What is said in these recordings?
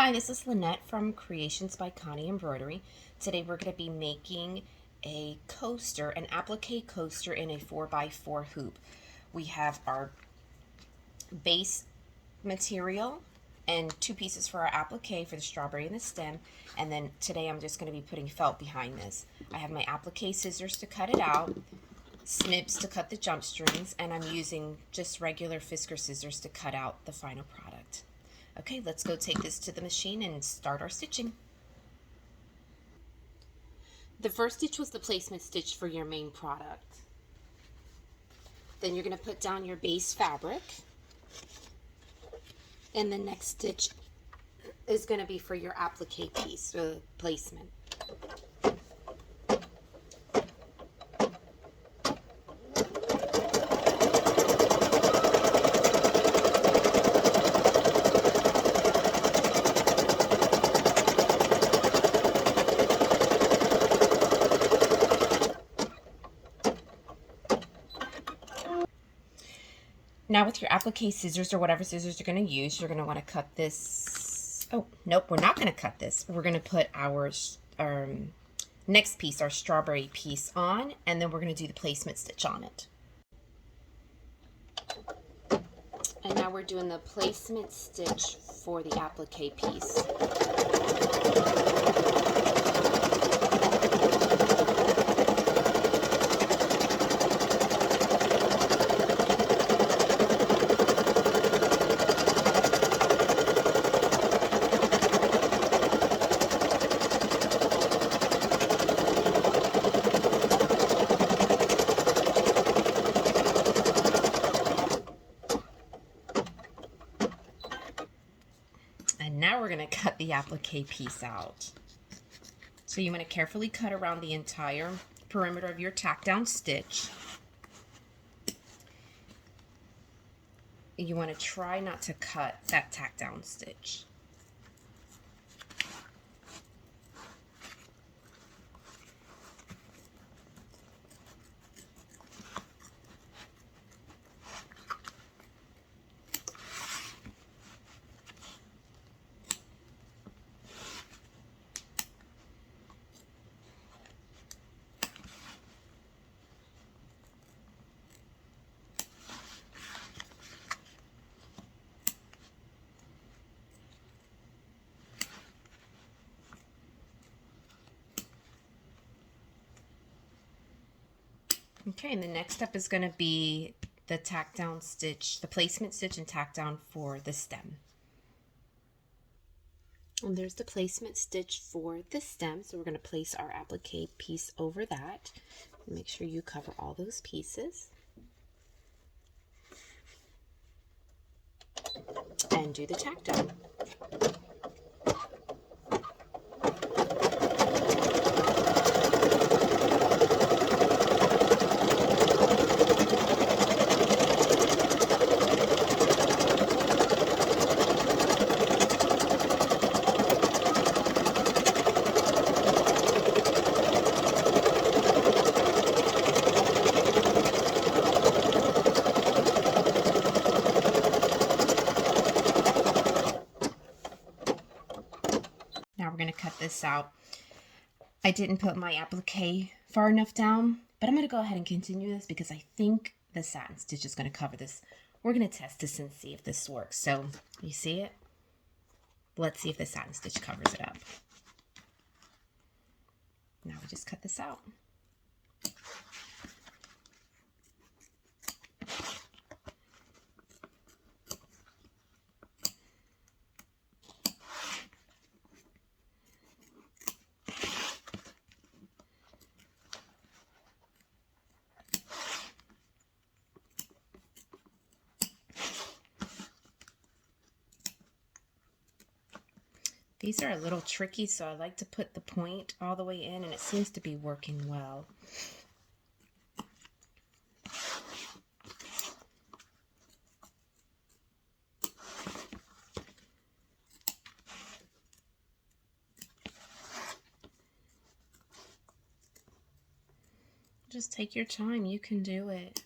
Hi, this is Lynette from Creations by Connie Embroidery. Today we're going to be making a coaster, an applique coaster in a 4x4 hoop. We have our base material and two pieces for our applique for the strawberry and the stem, and then today I'm just going to be putting felt behind this. I have my applique scissors to cut it out, snips to cut the jump strings, and I'm using just regular Fisker scissors to cut out the final product. Okay, let's go take this to the machine and start our stitching. The first stitch was the placement stitch for your main product. Then you're going to put down your base fabric. And the next stitch is going to be for your applique piece, placement. Now with your applique scissors or whatever scissors you're going to use, you're going to want to cut this. Oh, nope, we're not going to cut this. We're going to put our next piece, our strawberry piece on, and then we're going to do the placement stitch on it. And now we're doing the placement stitch for the applique piece. And now we're going to cut the applique piece out. So you want to carefully cut around the entire perimeter of your tack down stitch. You want to try not to cut that tack down stitch. Okay, and the next step is going to be the tack down stitch, the placement stitch and tack down for the stem. And there's the placement stitch for the stem, so we're going to place our applique piece over that. Make sure you cover all those pieces. And do the tack down. Now we're going to cut this out. I didn't put my applique far enough down, but I'm going to go ahead and continue this because I think the satin stitch is going to cover this. We're going to test this and see if this works. So you see it? Let's see if the satin stitch covers it up. Now we just cut this out. These are a little tricky, so I like to put the point all the way in, and it seems to be working well. Just take your time, you can do it.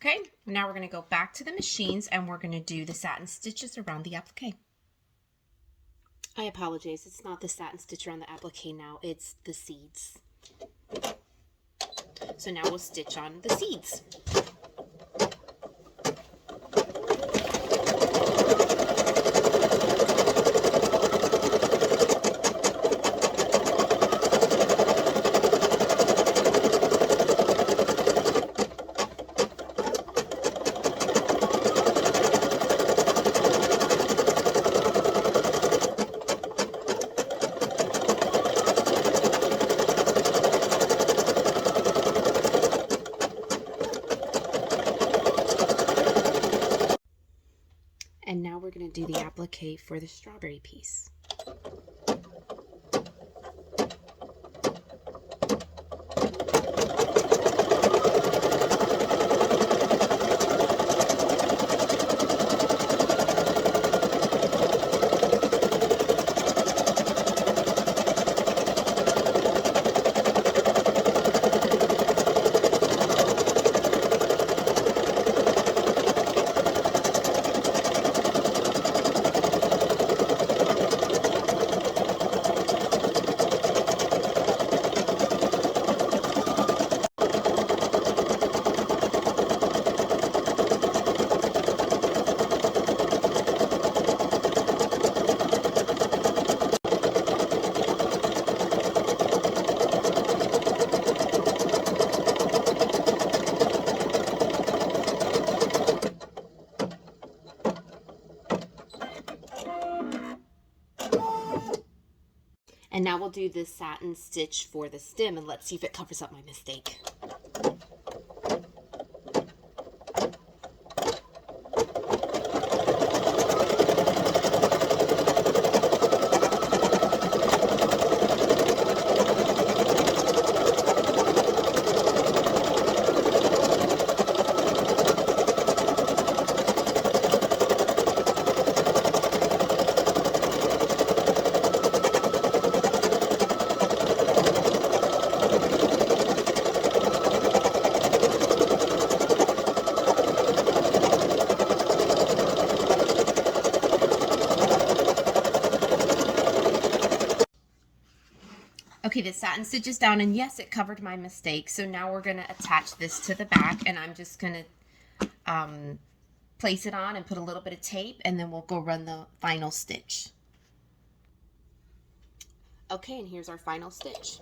Okay, now we're going to go back to the machines and we're going to do the satin stitches around the applique. I apologize, it's not the satin stitch around the applique now, it's the seeds. So now we'll stitch on the seeds. And now we're going to do the applique for the strawberry piece. And now we'll do the satin stitch for the stem, and let's see if it covers up my mistake. Okay, the satin stitch is down, and yes, it covered my mistake. So now we're going to attach this to the back, and I'm just going to place it on and put a little bit of tape, and then we'll go run the final stitch. Okay, and here's our final stitch.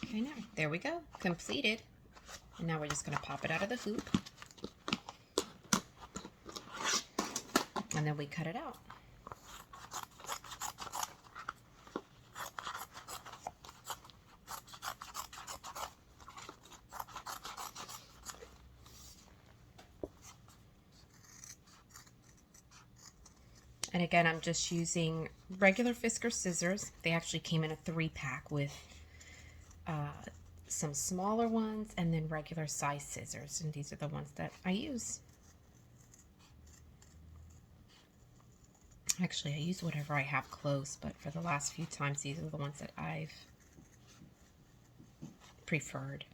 Okay, now, there we go, completed. And now we're just going to pop it out of the hoop. And then we cut it out. And again, I'm just using regular Fiskars scissors. They actually came in a 3-pack with some smaller ones and then regular size scissors. And these are the ones that I use. Actually, I use whatever I have close, but for the last few times, these are the ones that I've preferred.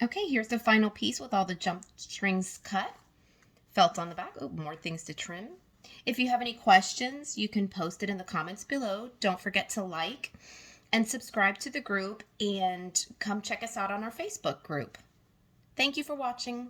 Okay, here's the final piece with all the jump strings cut. Felt on the back. Oh, more things to trim. If you have any questions, you can post it in the comments below. Don't forget to like and subscribe to the group, and come check us out on our Facebook group. Thank you for watching.